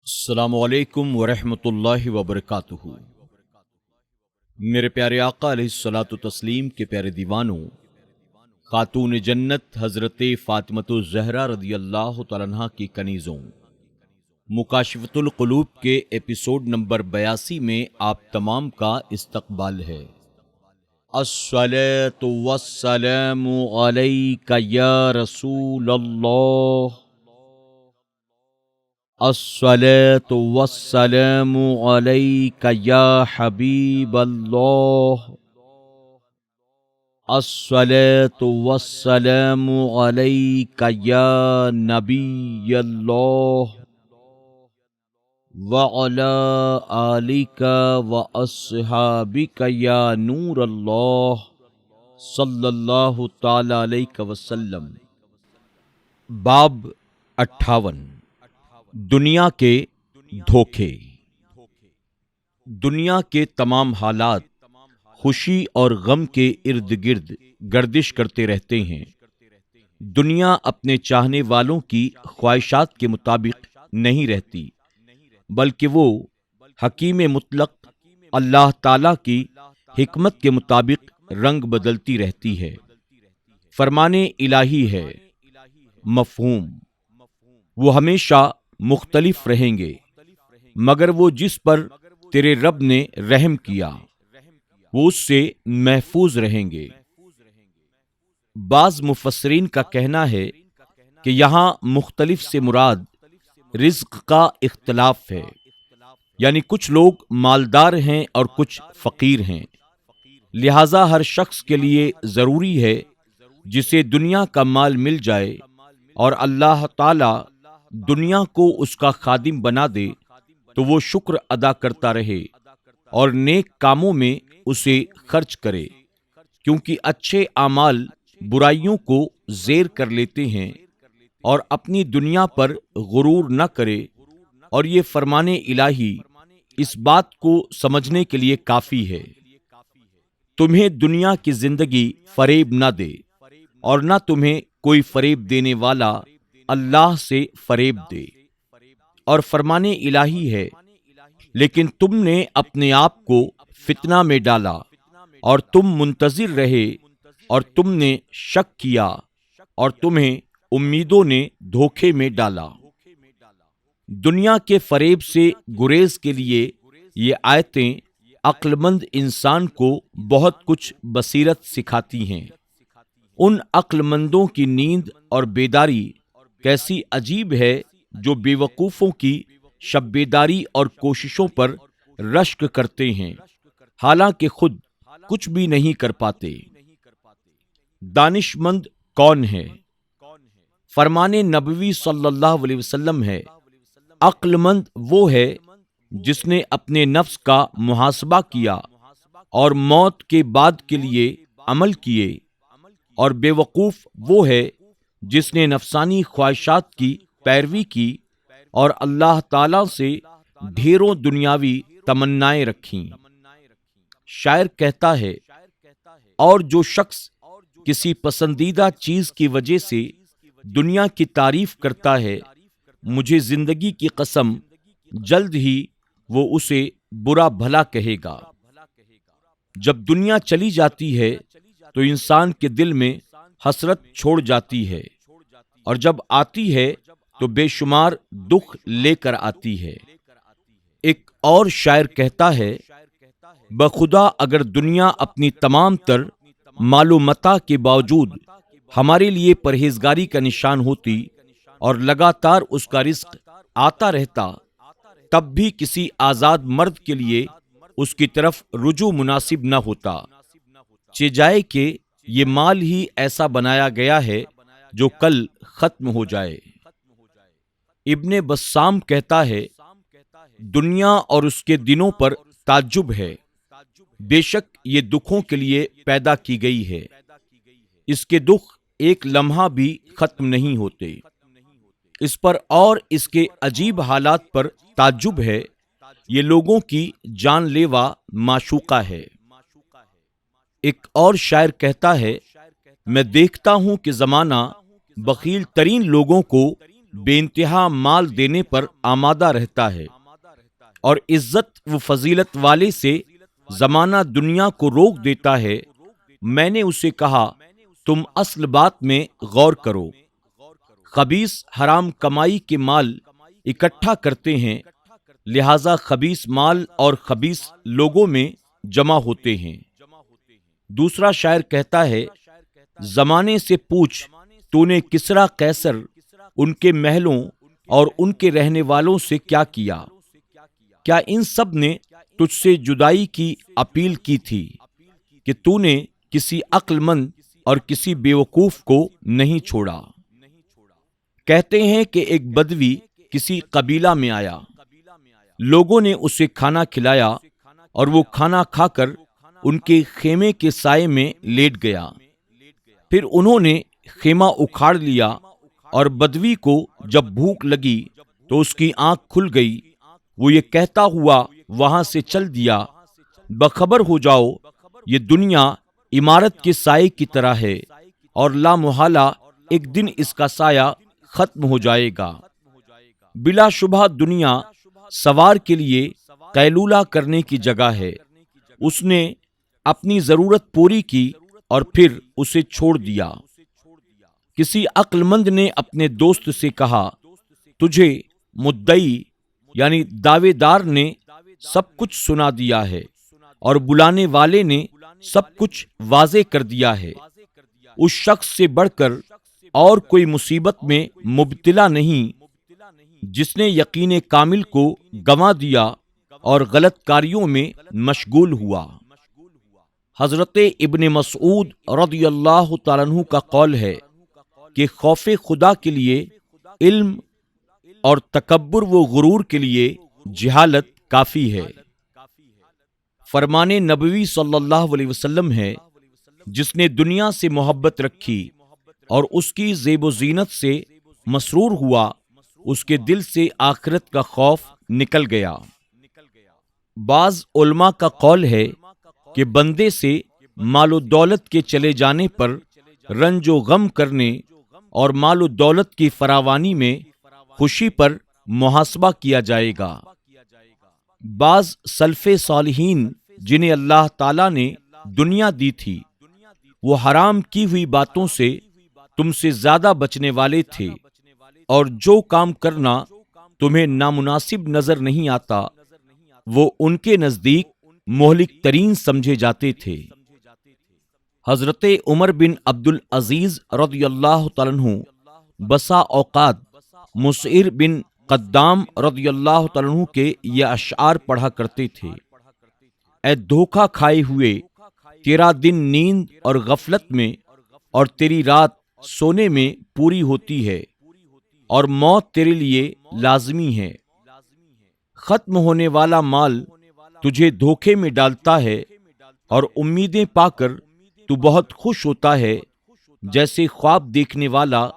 السلام علیکم ورحمۃ اللہ وبرکاتہ۔ میرے پیارے آقا علیہ الصلاۃ والتسلیم کے پیارے دیوانوں، خاتون جنت حضرت فاطمۃ الزہرا رضی اللہ تعالیٰ عنہا کی کنیزوں، مکاشفۃ القلوب کے ایپیسوڈ نمبر 82 میں آپ تمام کا استقبال ہے۔ الصلاۃ والسلام علیک یا رسول اللہ، الصلاۃ والسلام علیک یا حبیب اللہ، الصلاۃ والسلام علیک یا نبی اللہ، وعلی آلک واصحابک یا نور اللہ، صلی اللہ تعالی علیہ وسلم۔ باب 58، دنیا کے دھوکے۔ دنیا کے تمام حالات خوشی اور غم کے ارد گرد گردش کرتے رہتے ہیں۔ دنیا اپنے چاہنے والوں کی خواہشات کے مطابق نہیں رہتی، بلکہ وہ حکیم مطلق اللہ تعالی کی حکمت کے مطابق رنگ بدلتی رہتی ہے۔ فرمان الہی ہے، مفہوم، وہ ہمیشہ مختلف رہیں گے، مگر وہ جس پر تیرے رب نے رحم کیا وہ اس سے محفوظ رہیں گے۔ بعض مفسرین کا کہنا ہے کہ یہاں مختلف سے مراد رزق کا اختلاف ہے، یعنی کچھ لوگ مالدار ہیں اور کچھ فقیر ہیں، لہذا ہر شخص کے لیے ضروری ہے جسے دنیا کا مال مل جائے اور اللہ تعالی دنیا کو اس کا خادم بنا دے تو وہ شکر ادا کرتا رہے اور نیک کاموں میں اسے خرچ کرے، کیونکہ اچھے اعمال برائیوں کو زیر کر لیتے ہیں، اور اپنی دنیا پر غرور نہ کرے۔ اور یہ فرمان الہی اس بات کو سمجھنے کے لیے کافی ہے۔ تمہیں دنیا کی زندگی فریب نہ دے، اور نہ تمہیں کوئی فریب دینے والا اللہ سے فریب دے۔ اور فرمان الہی ہے، لیکن تم نے اپنے آپ کو فتنہ میں ڈالا اور تم منتظر رہے، اور تم نے شک کیا اور تمہیں امیدوں نے دھوکے میں ڈالا۔ دنیا کے فریب سے گریز کے لیے یہ آیتیں عقل مند انسان کو بہت کچھ بصیرت سکھاتی ہیں۔ ان عقل مندوں کی نیند اور بیداری کیسی عجیب ہے جو بے وقوفوں کی شب بیداری اور کوششوں پر رشک کرتے ہیں، حالانکہ خود کچھ بھی نہیں کر پاتے۔ دانش مند کون ہے؟ فرمان نبوی صلی اللہ علیہ وسلم ہے، عقل مند وہ ہے جس نے اپنے نفس کا محاسبہ کیا اور موت کے بعد کے لیے عمل کیے، اور بے وقوف وہ ہے جس نے نفسانی خواہشات کی پیروی کی اور اللہ تعالی سے ڈھیروں دنیاوی تمنائیں رکھیں۔ شاعر کہتا ہے، اور جو شخص کسی پسندیدہ چیز کی وجہ سے دنیا کی تعریف کرتا ہے، مجھے زندگی کی قسم جلد ہی وہ اسے برا بھلا کہے گا۔ جب دنیا چلی جاتی ہے تو انسان کے دل میں حسرت چھوڑ جاتی ہے، اور جب آتی ہے تو بے شمار دکھ لے کر آتی ہے۔ ایک اور شاعر کہتا ہے، بخدا اگر دنیا اپنی تمام تر مال و متاع کے باوجود ہمارے لیے پرہیزگاری کا نشان ہوتی اور لگاتار اس کا رزق آتا رہتا، تب بھی کسی آزاد مرد کے لیے اس کی طرف رجوع مناسب نہ ہوتا، چجائے کہ یہ مال ہی ایسا بنایا گیا ہے جو کل ختم ہو جائے۔ ابن بسام کہتا ہے، دنیا اور اس کے دنوں پر تعجب ہے، بے شک یہ دکھوں کے لیے پیدا کی گئی ہے، اس کے دکھ ایک لمحہ بھی ختم نہیں ہوتے۔ اس پر اور اس کے عجیب حالات پر تعجب ہے، یہ لوگوں کی جان لیوا معشوقہ ہے۔ ایک اور شاعر کہتا ہے، میں دیکھتا ہوں کہ زمانہ بخیل ترین لوگوں کو بے انتہا مال دینے پر آمادہ رہتا ہے، اور عزت و فضیلت والے سے زمانہ دنیا کو روک دیتا ہے، میں نے اسے کہا تم اصل بات میں غور کرو۔ خبیث حرام کمائی کے مال اکٹھا کرتے ہیں، لہذا خبیث مال اور خبیث لوگوں میں جمع ہوتے ہیں۔ دوسرا شاعر کہتا ہے، زمانے سے پوچھ تو نے کسریٰ قیصر، ان کے محلوں اور ان کے رہنے والوں سے کیا کیا؟ کیا ان سب نے تجھ سے جدائی کی اپیل کی تھی کہ تو نے کسی عقل مند اور کسی بیوقوف کو نہیں چھوڑا؟ کہتے ہیں کہ ایک بدوی کسی قبیلہ میں آیا، لوگوں نے اسے کھانا کھلایا اور وہ کھانا کھا کر ان کے خیمے کے سائے میں لیٹ گیا۔ پھر انہوں نے خیمہ اکھاڑ لیا، اور بدوی کو جب بھوک لگی تو اس کی آنکھ کھل گئی، وہ یہ کہتا ہوا وہاں سے چل دیا، بخبر ہو جاؤ یہ دنیا عمارت کے سائے کی طرح ہے، اور لا محالہ ایک دن اس کا سایہ ختم ہو جائے گا۔ بلا شبہ دنیا سوار کے لیے قیلولہ کرنے کی جگہ ہے۔ اس نے اپنی ضرورت پوری کی اور پھر اسے چھوڑ دیا۔ کسی عقل مند نے اپنے دوست سے کہا، تجھے مدعی یعنی دعوے دار نے سب کچھ سنا دیا ہے، اور بلانے والے نے سب کچھ واضح کر دیا ہے۔ اس شخص سے بڑھ کر اور کوئی مصیبت میں مبتلا نہیں جس نے یقین کامل کو گنوا دیا اور غلط کاریوں میں مشغول ہوا۔ حضرت ابن مسعود رضی اللہ تعالیٰ عنہ کا قول ہے کہ خوف خدا کے لیے علم اور تکبر و غرور کے لیے جہالت کافی ہے۔ فرمان نبوی صلی اللہ علیہ وسلم ہے، جس نے دنیا سے محبت رکھی اور اس کی زیب و زینت سے مسرور ہوا، اس کے دل سے آخرت کا خوف نکل گیا۔ بعض علماء کا قول ہے کہ بندے سے مال و دولت کے چلے جانے پر رنج و غم کرنے اور مال و دولت کی فراوانی میں خوشی پر محاسبہ کیا جائے گا۔ بعض سلف صالحین جنہیں اللہ تعالیٰ نے دنیا دی تھی، وہ حرام کی ہوئی باتوں سے تم سے زیادہ بچنے والے تھے، اور جو کام کرنا تمہیں نامناسب نظر نہیں آتا وہ ان کے نزدیک مہلک ترین سمجھے جاتے تھے۔ حضرت عمر بن عبد العزیز رضی اللہ تعالیٰ عنہ بسا اوقات مسعر بن قدام رضی اللہ تعالیٰ عنہ کے یہ اشعار پڑھا کرتے تھے، اے دھوکہ کھائے ہوئے، تیرا دن نیند اور غفلت میں اور تیری رات سونے میں پوری ہوتی ہے، اور موت تیرے لیے لازمی ہے۔ ختم ہونے والا مال تجھے دھوکے میں ڈالتا ہے، اور امیدیں پا کر تو بہت خوش ہوتا ہے، جیسے خواب دیکھنے والا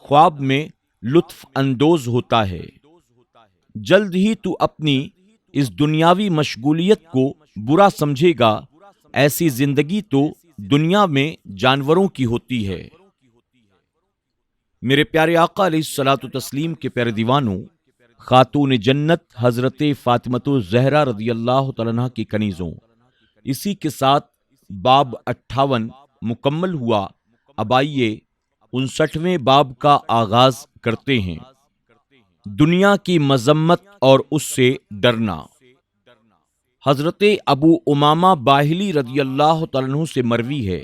خواب میں لطف اندوز ہوتا ہے۔ جلد ہی تو اپنی اس دنیاوی مشغولیت کو برا سمجھے گا، ایسی زندگی تو دنیا میں جانوروں کی ہوتی ہے۔ میرے پیارے آقا علیہ الصلوۃ والتسلیم کے پیارے دیوانوں، خاتون جنت حضرت فاطمۃ الزہرا رضی اللہ تعالیٰ عنہ کی کنیزوں، اسی کے ساتھ باب 58 مکمل ہوا۔ اب آئیے 59ویں باب کا آغاز کرتے ہیں۔ دنیا کی مذمت اور اس سے ڈرنا۔ حضرت ابو امامہ باہلی رضی اللہ تعالیٰ عنہ سے مروی ہے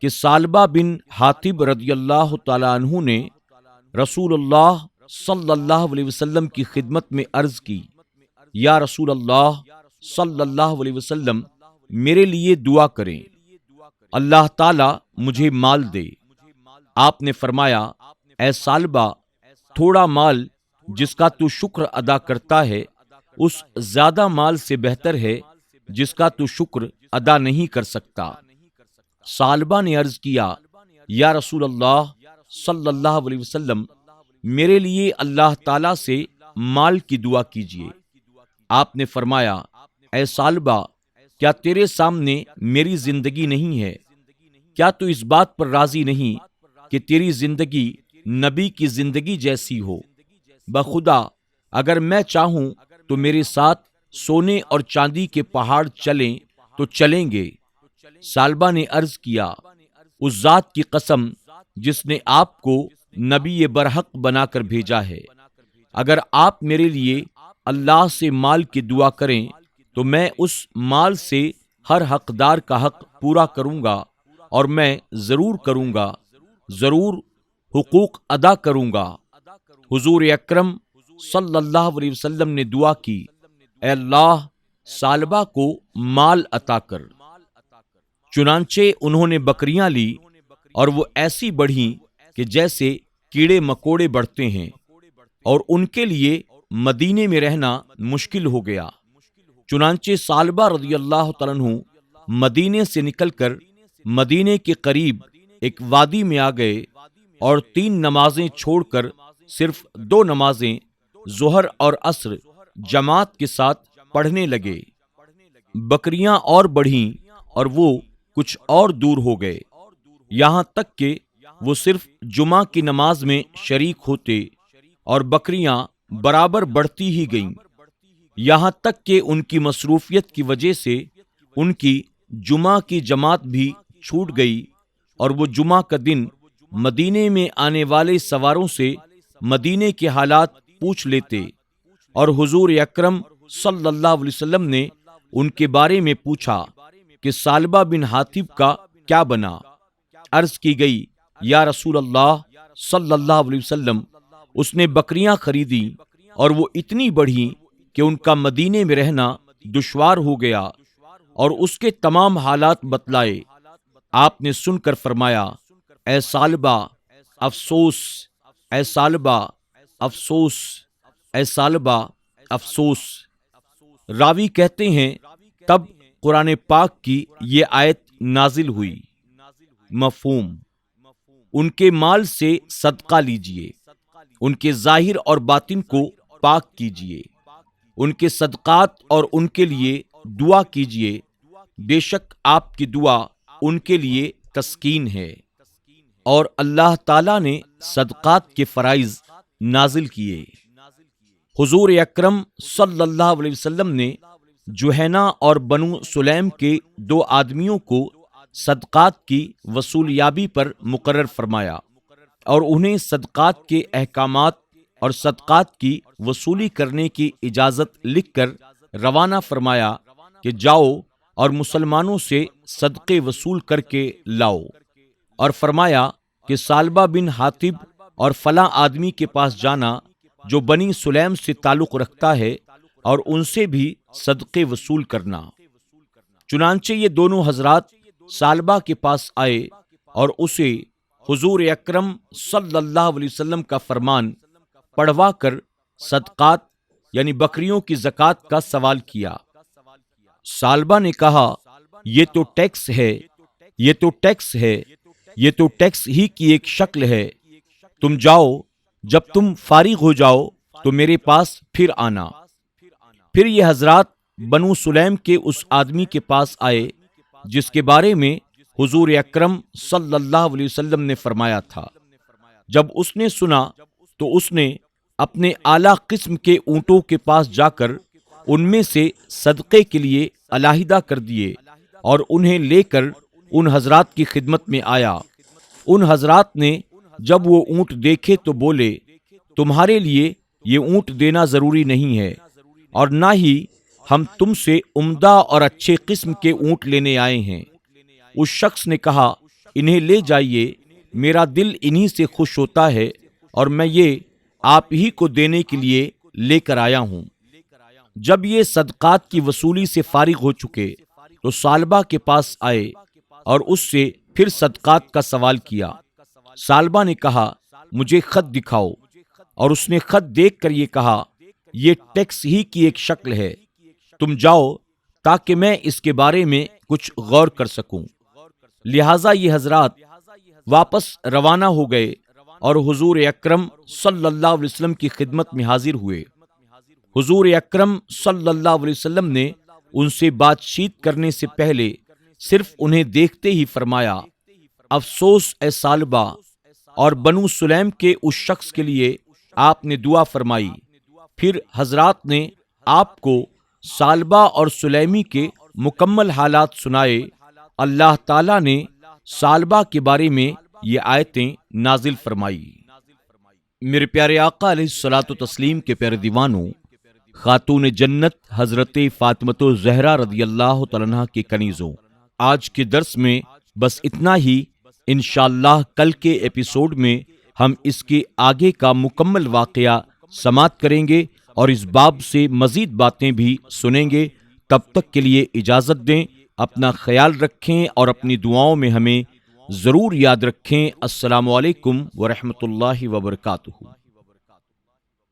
کہ ثعلبہ بن حاطب رضی اللہ تعالیٰ عنہ نے رسول اللہ صلی اللہ علیہ وسلم کی خدمت میں عرض کی، یا رسول اللہ صلی اللہ علیہ وسلم، میرے لیے دعا کریں، اللہ تعالیٰ مجھے مال دے۔ آپ نے فرمایا، اے ثعلبہ، تھوڑا مال جس کا تو شکر ادا کرتا ہے اس زیادہ مال سے بہتر ہے جس کا تو شکر ادا نہیں کر سکتا۔ ثعلبہ نے عرض کیا، یا رسول اللہ صلی اللہ علیہ وسلم، میرے لیے اللہ تعالیٰ سے مال کی دعا کیجیے۔ آپ نے فرمایا، اے ثعلبہ، کیا تیرے سامنے میری زندگی نہیں ہے؟ کیا تو اس بات پر راضی نہیں کہ تیری زندگی نبی کی زندگی جیسی ہو۔ بخدا اگر میں چاہوں تو میرے ساتھ سونے اور چاندی کے پہاڑ چلیں تو چلیں گے۔ ثعلبہ نے عرض کیا، اس ذات کی قسم جس نے آپ کو نبی برحق بنا کر بھیجا ہے، اگر آپ میرے لیے اللہ سے مال کی دعا کریں تو میں اس مال سے ہر حقدار کا حق پورا کروں گا، اور میں ضرور کروں گا، ضرور حقوق ادا کروں گا۔ حضور اکرم صلی اللہ علیہ وسلم نے دعا کی، اے اللہ ثعلبہ کو مال عطا کر۔ چنانچہ انہوں نے بکریاں لی اور وہ ایسی بڑھیں کہ جیسے کیڑے مکوڑے بڑھتے ہیں، اور ان کے لیے مدینے میں رہنا مشکل ہو گیا۔ چنانچہ ثعلبہ رضی اللہ تعالیٰ عنہ مدینے سے نکل کر مدینے کے قریب ایک وادی میں آ گئے اور 3 نمازیں چھوڑ کر صرف 2 نمازیں ظہر اور عصر جماعت کے ساتھ پڑھنے لگے۔ بکریاں اور بڑھیں اور وہ کچھ اور دور ہو گئے، یہاں تک کہ وہ صرف جمعہ کی نماز میں شریک ہوتے، اور بکریاں برابر بڑھتی ہی گئیں، یہاں تک کہ ان کی مصروفیت کی وجہ سے ان کی جمعہ کی جماعت بھی چھوٹ گئی، اور وہ جمعہ کا دن مدینے میں آنے والے سواروں سے مدینے کے حالات پوچھ لیتے، اور حضور اکرم صلی اللہ علیہ وسلم نے ان کے بارے میں پوچھا کہ ثعلبہ بن حاطب کا کیا بنا۔ عرض کی گئی، یا رسول اللہ صلی اللہ علیہ وسلم، اس نے بکریاں خریدی اور وہ اتنی بڑھی کہ ان کا مدینے میں رہنا دشوار ہو گیا، اور اس کے تمام حالات بتلائے۔ آپ نے سن کر فرمایا، اے ثعلبہ افسوس، اے ثعلبہ افسوس، اے ثعلبہ افسوس۔ راوی کہتے ہیں تب قرآن پاک کی یہ آیت نازل ہوئی۔ مفہوم: ان کے مال سے صدقہ لیجئے، ان کے ظاہر اور باطن کو پاک کیجئے، ان کے صدقات اور ان کے لیے دعا کیجئے، بے شک آپ کی دعا ان کے لیے تسکین ہے۔ اور اللہ تعالیٰ نے صدقات کے فرائض نازل کیے۔ حضور اکرم صلی اللہ علیہ وسلم نے جوہینہ اور بنو سلیم کے 2 آدمیوں کو صدقات کی وصولیابی پر مقرر فرمایا، اور انہیں صدقات کے احکامات اور صدقات کی وصولی کرنے کی اجازت لکھ کر روانہ فرمایا کہ جاؤ اور مسلمانوں سے صدقے وصول کر کے لاؤ، اور فرمایا کہ ثعلبہ بن حاطب اور فلاں آدمی کے پاس جانا جو بنی سلیم سے تعلق رکھتا ہے، اور ان سے بھی صدقے وصول کرنا۔ چنانچہ یہ دونوں حضرات ثعلبہ کے پاس آئے اور اسے حضور اکرم صلی اللہ علیہ وسلم کا فرمان پڑھوا کر صدقات یعنی بکریوں کی زکوٰۃ کا سوال کیا۔ ثعلبہ نے کہا، یہ تو ٹیکس ہے، یہ تو ٹیکس ہے، یہ تو ٹیکس ہی کی ایک شکل ہے۔ تم جاؤ، جب تم فارغ ہو جاؤ تو میرے پاس پھر آنا۔ پھر یہ حضرات بنو سلیم کے اس آدمی کے پاس آئے جس کے بارے میں حضور اکرم صلی اللہ علیہ وسلم نے فرمایا تھا۔ جب اس نے سنا تو اس نے اپنے اعلیٰ قسم کے اونٹوں کے پاس جا کر ان میں سے صدقے کے لیے علیحدہ کر دیے، اور انہیں لے کر ان حضرات کی خدمت میں آیا۔ ان حضرات نے جب وہ اونٹ دیکھے تو بولے، تمہارے لیے یہ اونٹ دینا ضروری نہیں ہے، اور نہ ہی ہم تم سے عمدہ اور اچھے قسم کے اونٹ لینے آئے ہیں۔ اس شخص نے کہا، انہیں لے جائیے، میرا دل انہی سے خوش ہوتا ہے، اور میں یہ آپ ہی کو دینے کے لیے لے کر آیا ہوں۔ جب یہ صدقات کی وصولی سے فارغ ہو چکے تو ثعلبہ کے پاس آئے اور اس سے پھر صدقات کا سوال کیا۔ ثعلبہ نے کہا، مجھے خط دکھاؤ، اور اس نے خط دیکھ کر یہ کہا، یہ ٹیکس ہی کی ایک شکل ہے، تم جاؤ تاکہ میں اس کے بارے میں کچھ غور کر سکوں۔ لہٰذا یہ حضرات واپس روانہ ہو گئے اور حضور اکرم صلی اللہ علیہ وسلم کی خدمت میں حاضر ہوئے۔ حضور اکرم صلی اللہ علیہ وسلم نے ان سے بات چیت کرنے سے پہلے صرف انہیں دیکھتے ہی فرمایا، افسوس اے ثعلبہ، اور بنو سلیم کے اس شخص کے لیے آپ نے دعا فرمائی۔ پھر حضرات نے آپ کو سالبہ اور سلیمی کے مکمل حالات سنائے۔ اللہ تعالیٰ نے سالبہ کے بارے میں یہ آیتیں نازل فرمائی۔ میرے پیارے آقا علیہ الصلوۃ والتسلیم کے پیارے دیوانوں، خاتون جنت حضرت فاطمۃ الزہرا رضی اللہ تعالیٰ عنہا کے کنیزوں، آج کے درس میں بس اتنا ہی۔ انشاءاللہ کل کے ایپیسوڈ میں ہم اس کے آگے کا مکمل واقعہ سماعت کریں گے اور اس باب سے مزید باتیں بھی سنیں گے۔ تب تک کے لیے اجازت دیں، اپنا خیال رکھیں اور اپنی دعاؤں میں ہمیں ضرور یاد رکھیں۔ السلام علیکم ورحمۃ اللہ وبرکاتہ۔